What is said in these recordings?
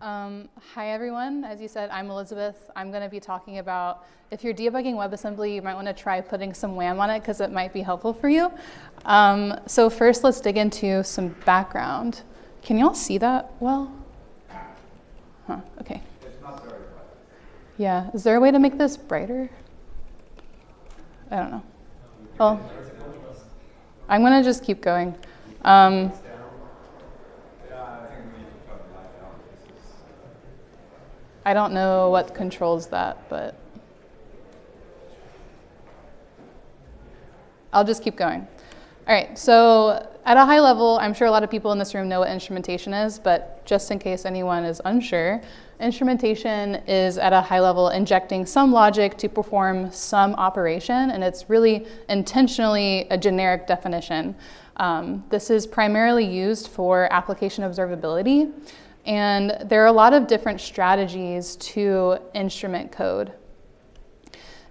Hi everyone, as you said, I'm Elizabeth. I'm going to be talking about, if you're debugging WebAssembly, you might want to try putting some Whamm on it because it might be helpful for you. So first let's dig into some background. Can y'all see that well? Huh, okay. It's not very bright. Yeah, is there a way to make this brighter? I don't know. Well, I'm going to just keep going. I don't know what controls that, but I'll just keep going. All right, so at a high level, I'm sure a lot of people in this room know what instrumentation is, but just in case anyone is unsure, instrumentation is at a high level injecting some logic to perform some operation, and it's really intentionally a generic definition. This is primarily used for application observability. And there are a lot of different strategies to instrument code.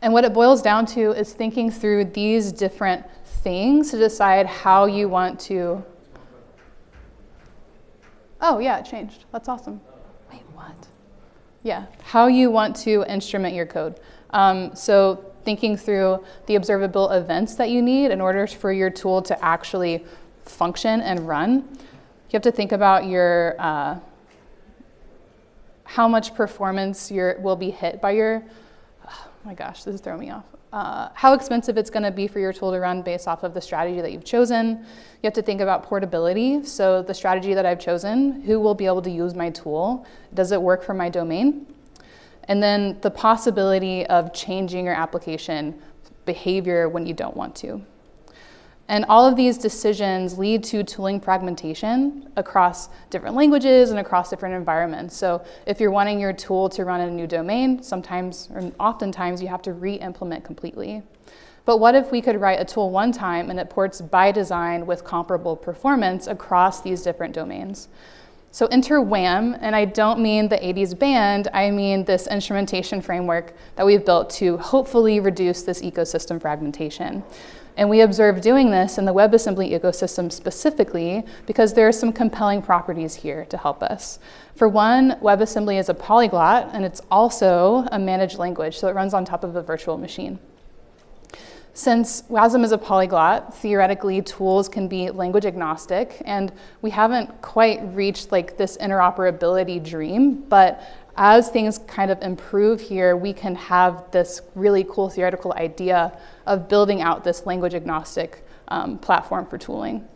And what it boils down to is thinking through these different things to decide how you want to. Oh, yeah, it changed. That's awesome. Wait, what? Yeah, how you want to instrument your code. So thinking through the observable events that you need in order for your tool to actually function and run. You have to think about your how much performance will be hit by your, oh my gosh, this is throwing me off. How expensive it's going to be for your tool to run based off of the strategy that you've chosen. You have to think about portability. So the strategy that I've chosen, who will be able to use my tool? Does it work for my domain? And then the possibility of changing your application behavior when you don't want to. And all of these decisions lead to tooling fragmentation across different languages and across different environments. So if you're wanting your tool to run in a new domain, sometimes or oftentimes you have to re-implement completely. But what if we could write a tool one time and it ports by design with comparable performance across these different domains? So enter Whamm, and I don't mean the 80s band, I mean this instrumentation framework that we've built to hopefully reduce this ecosystem fragmentation. And we observe doing this in the WebAssembly ecosystem specifically because there are some compelling properties here to help us. For one, WebAssembly is a polyglot, and it's also a managed language, so it runs on top of a virtual machine. Since Wasm is a polyglot, theoretically tools can be language agnostic, and we haven't quite reached like this interoperability dream, but as things kind of improve here, we can have this really cool theoretical idea of building out this language agnostic platform for tooling.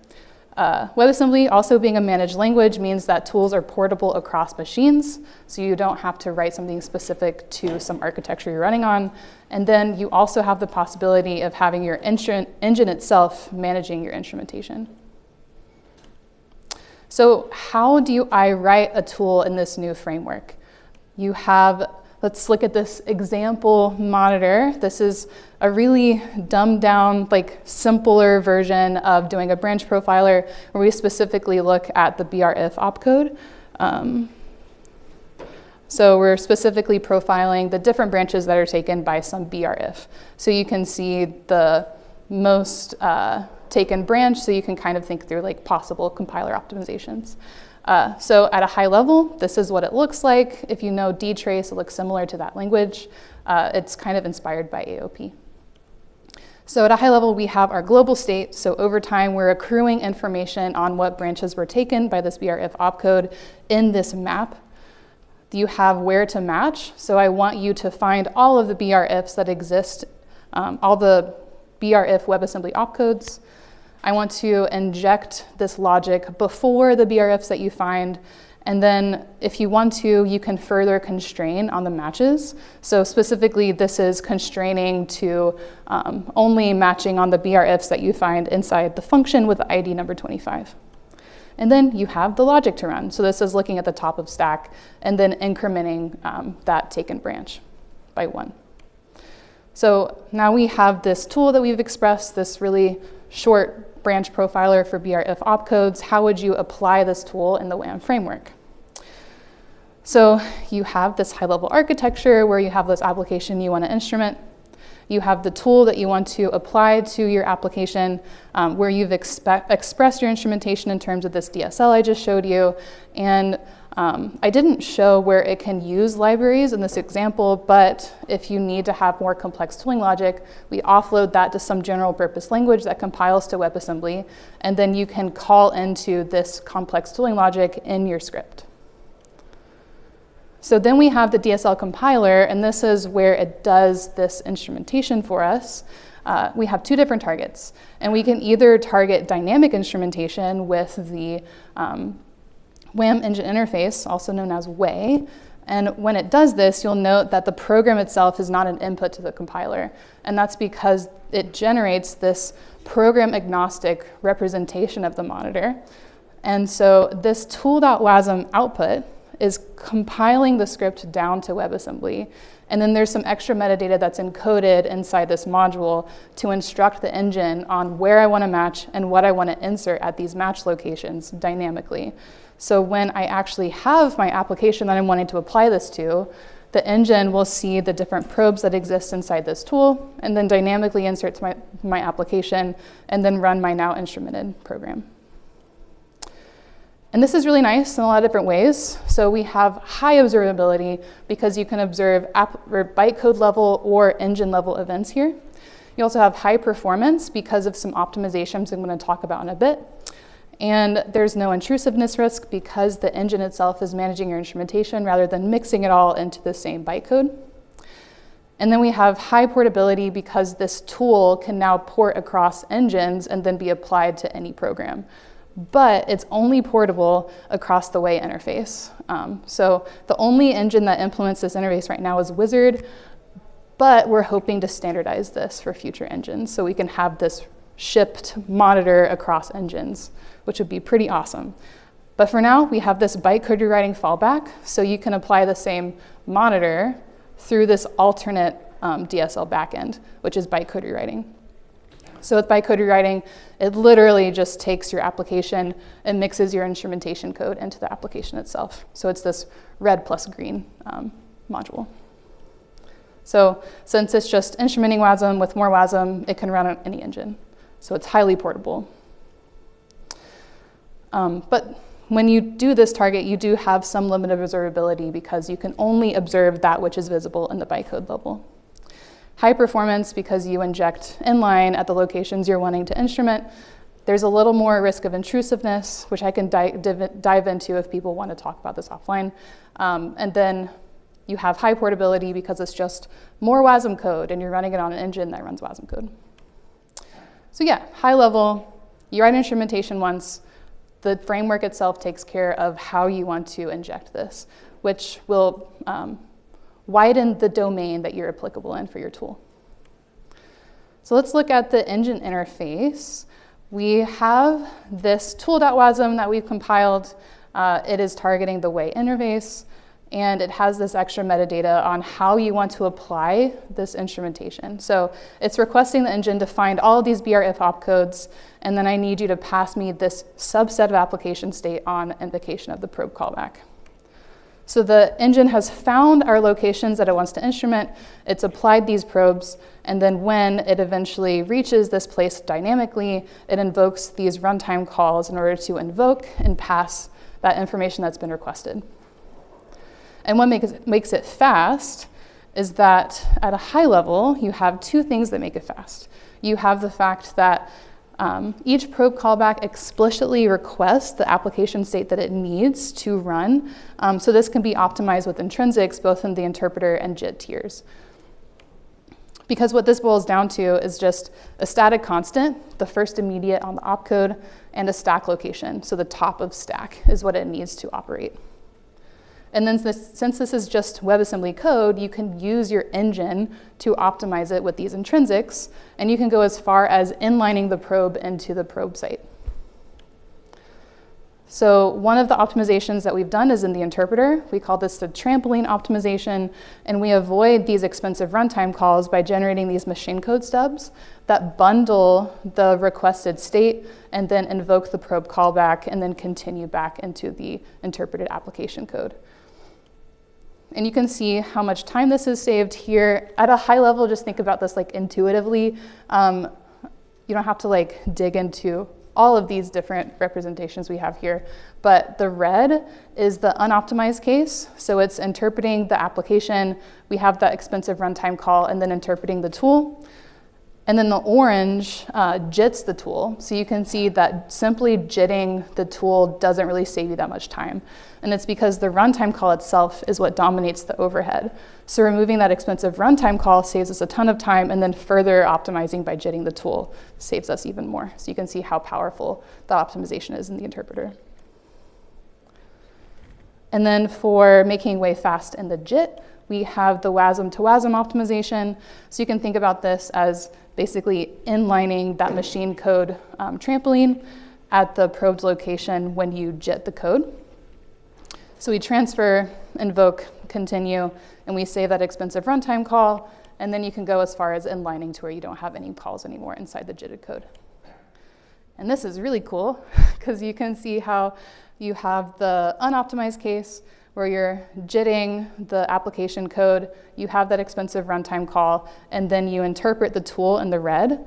WebAssembly also being a managed language means that tools are portable across machines, so you don't have to write something specific to some architecture you're running on. And then you also have the possibility of having your engine itself managing your instrumentation. So how do I write a tool in this new framework? You have, let's look at this example monitor. This is a really dumbed down, like simpler version of doing a branch profiler where we specifically look at the BRIF opcode. So we're specifically profiling the different branches that are taken by some BRIF. So you can see the most taken branch, so you can kind of think through like possible compiler optimizations. So at a high level, this is what it looks like. If you know dtrace, it looks similar to that language. It's kind of inspired by AOP. So at a high level, we have our global state. So over time, we're accruing information on what branches were taken by this BRIF opcode in this map. You have where to match. So I want you to find all of the BRIFs that exist, all the BRIF WebAssembly opcodes. I want to inject this logic before the BRIFs that you find, and then if you want to, you can further constrain on the matches. So specifically, this is constraining to only matching on the BRIFs that you find inside the function with the ID number 25. And then you have the logic to run. So this is looking at the top of stack and then incrementing that taken branch by 1. So now we have this tool that we've expressed, this really short branch profiler for BRIF opcodes. How would you apply this tool in the Whamm framework? So you have this high-level architecture where you have this application you want to instrument. You have the tool that you want to apply to your application where you've expressed your instrumentation in terms of this DSL I just showed you. And I didn't show where it can use libraries in this example, but if you need to have more complex tooling logic, we offload that to some general purpose language that compiles to WebAssembly, and then you can call into this complex tooling logic in your script. So then we have the DSL compiler, and this is where it does this instrumentation for us. We have two different targets, and we can either target dynamic instrumentation with the Whamm engine interface, also known as WAY. And when it does this, you'll note that the program itself is not an input to the compiler. And that's because it generates this program agnostic representation of the monitor. And so this tool.wasm output is compiling the script down to WebAssembly. And then there's some extra metadata that's encoded inside this module to instruct the engine on where I want to match and what I want to insert at these match locations dynamically. So when I actually have my application that I'm wanting to apply this to, the engine will see the different probes that exist inside this tool and then dynamically insert my application and then run my now instrumented program. And this is really nice in a lot of different ways. So we have high observability because you can observe bytecode level or engine level events here. You also have high performance because of some optimizations I'm going to talk about in a bit. And there's no intrusiveness risk because the engine itself is managing your instrumentation rather than mixing it all into the same bytecode. And then we have high portability because this tool can now port across engines and then be applied to any program. But it's only portable across the WAY interface. So the only engine that implements this interface right now is Wizard, but we're hoping to standardize this for future engines so we can have this shipped monitor across engines, which would be pretty awesome. But for now, we have this bytecode-rewriting fallback, so you can apply the same monitor through this alternate DSL backend, which is bytecode rewriting. So with bytecode rewriting, it literally just takes your application and mixes your instrumentation code into the application itself. So it's this red plus green module. So since it's just instrumenting Wasm with more Wasm, it can run on any engine. So it's highly portable. But when you do this target, you do have some limit of observability because you can only observe that which is visible in the bytecode level. High performance because you inject inline at the locations you're wanting to instrument. There's a little more risk of intrusiveness, which I can dive into if people want to talk about this offline. And then you have high portability because it's just more Wasm code and you're running it on an engine that runs Wasm code. So yeah, high level, you write instrumentation once, the framework itself takes care of how you want to inject this, which will widen the domain that you're applicable in for your tool. So let's look at the engine interface. We have this tool.wasm that we've compiled. It is targeting the WAY interface, and it has this extra metadata on how you want to apply this instrumentation. So it's requesting the engine to find all of these BR if opcodes, and then I need you to pass me this subset of application state on invocation of the probe callback. So the engine has found our locations that it wants to instrument, it's applied these probes, and then when it eventually reaches this place dynamically, it invokes these runtime calls in order to invoke and pass that information that's been requested. And what makes it fast is that at a high level, you have two things that make it fast. You have the fact that each probe callback explicitly requests the application state that it needs to run. So this can be optimized with intrinsics, both in the interpreter and JIT tiers. Because what this boils down to is just a static constant, the first immediate on the opcode, and a stack location. So the top of stack is what it needs to operate. And then since this is just WebAssembly code, you can use your engine to optimize it with these intrinsics, and you can go as far as inlining the probe into the probe site. So one of the optimizations that we've done is in the interpreter. We call this the trampoline optimization, and we avoid these expensive runtime calls by generating these machine code stubs that bundle the requested state and then invoke the probe callback and then continue back into the interpreted application code. And you can see how much time this is saved here. At a high level, just think about this like intuitively. You don't have to like dig into all of these different representations we have here. But the red is the unoptimized case. So it's interpreting the application. We have that expensive runtime call and then interpreting the tool. And then the orange jits the tool. So you can see that simply jitting the tool doesn't really save you that much time. And it's because the runtime call itself is what dominates the overhead. So removing that expensive runtime call saves us a ton of time, and then further optimizing by jitting the tool saves us even more. So you can see how powerful the optimization is in the interpreter. And then for making way fast in the JIT, we have the Wasm to Wasm optimization. So you can think about this as basically inlining that machine code trampoline at the probed location when you JIT the code. So we transfer, invoke, continue, and we save that expensive runtime call, and then you can go as far as inlining to where you don't have any calls anymore inside the JITted code. And this is really cool, because you can see how you have the unoptimized case where you're jitting the application code, you have that expensive runtime call, and then you interpret the tool in the red.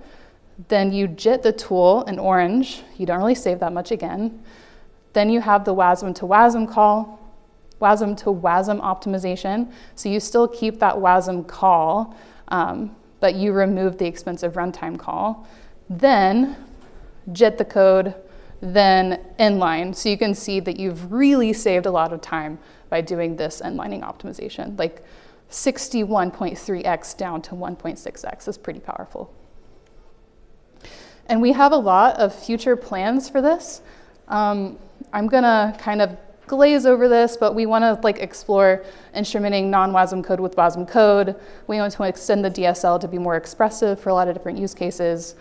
Then you JIT the tool in orange. You don't really save that much again. Then you have the Wasm to Wasm call, Wasm to Wasm optimization. So you still keep that Wasm call, but you remove the expensive runtime call. Then JIT the code, then inline. So you can see that you've really saved a lot of time by doing this inlining optimization. Like 61.3x down to 1.6x is pretty powerful. And we have a lot of future plans for this. I'm gonna kind of glaze over this, but we wanna explore instrumenting non-Wasm code with Wasm code. We want to extend the DSL to be more expressive for a lot of different use cases.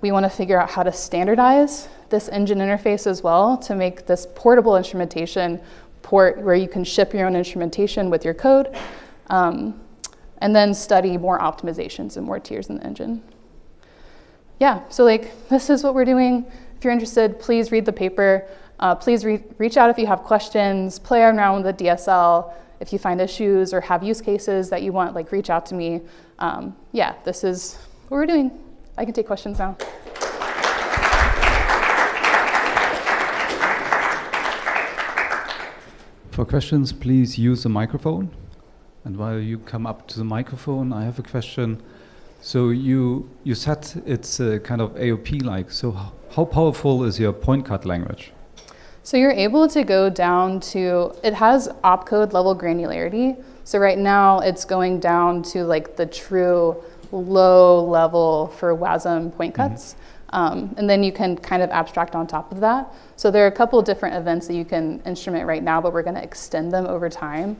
We want to figure out how to standardize this engine interface as well to make this portable instrumentation port where you can ship your own instrumentation with your code, and then study more optimizations and more tiers in the engine. Yeah, so this is what we're doing. If you're interested, please read the paper. Please reach out if you have questions, play around with the DSL. If you find issues or have use cases that you want, reach out to me. Yeah, this is what we're doing. I can take questions now. For questions, please use the microphone. And while you come up to the microphone, I have a question. So you said it's kind of AOP-like. So how powerful is your point cut language? So you're able to go down to, it has opcode level granularity. So right now it's going down to the true low level for Wasm point cuts. And then you can kind of abstract on top of that. So there are a couple different events that you can instrument right now, but we're going to extend them over time.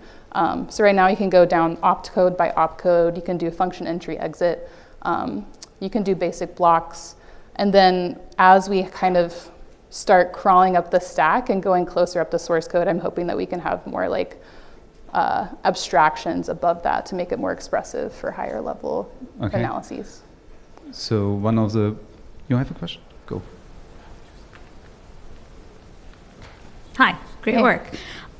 So right now you can go down opcode by opcode. You can do function entry exit. You can do basic blocks. And then as we kind of start crawling up the stack and going closer up the source code, I'm hoping that we can have more abstractions above that to make it more expressive for higher level analyses. So one of the, you have a question? Go. Hi, great work.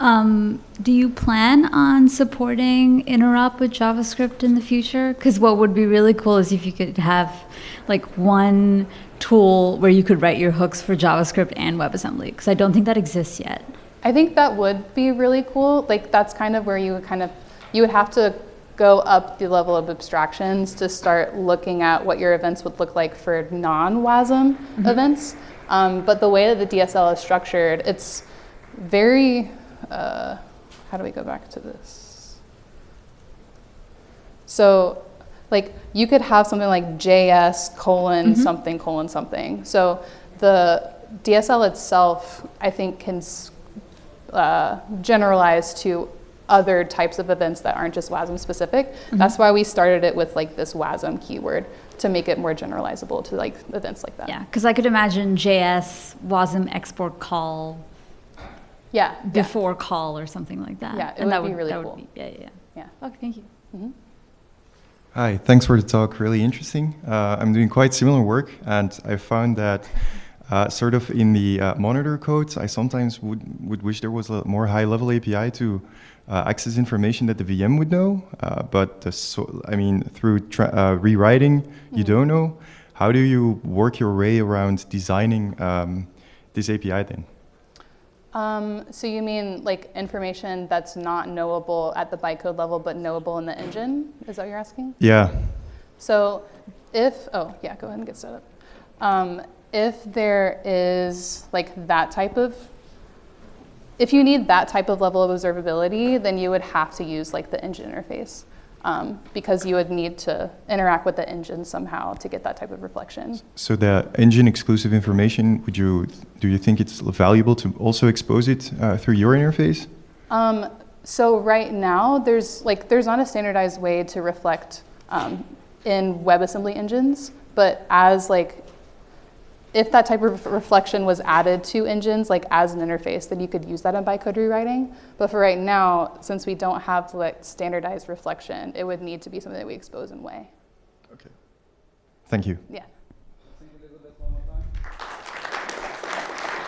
Do you plan on supporting interop with JavaScript in the future? Because what would be really cool is if you could have one tool where you could write your hooks for JavaScript and WebAssembly, because I don't think that exists yet. I think that would be really cool. That's kind of where you would have to go up the level of abstractions to start looking at what your events would look like for non-Wasm events. But the way that the DSL is structured, it's very, how do we go back to this? So you could have something like JS : something : something. So the DSL itself, I think, can generalize to other types of events that aren't just Wasm specific. That's why we started it with this Wasm keyword to make it more generalizable to events like that. Yeah, because I could imagine JS, Wasm export call, before call or something like that. Yeah, it would be really cool. Yeah. Okay, thank you. Hi, thanks for the talk, really interesting. I'm doing quite similar work, and I found that sort of in the monitor codes, I sometimes would wish there was a more high-level API to access information that the VM would know, but through rewriting, you don't know. How do you work your way around designing this API then? So you mean like information that's not knowable at the bytecode level, but knowable in the engine? Is that what you're asking? Yeah. So if, oh yeah, go ahead and get set up. If there is like that type of, if you need that type of level of observability, then you would have to use like the engine interface. Because you would need to interact with the engine somehow to get that type of reflection. So the engine exclusive information, do you think it's valuable to also expose it through your interface? So right now, there's not a standardized way to reflect in WebAssembly engines, but as like, if that type of reflection was added to engines, like as an interface, then you could use that in bytecode rewriting. But for right now, since we don't have like standardized reflection, it would need to be something that we expose in way. Okay. Thank you. Yeah.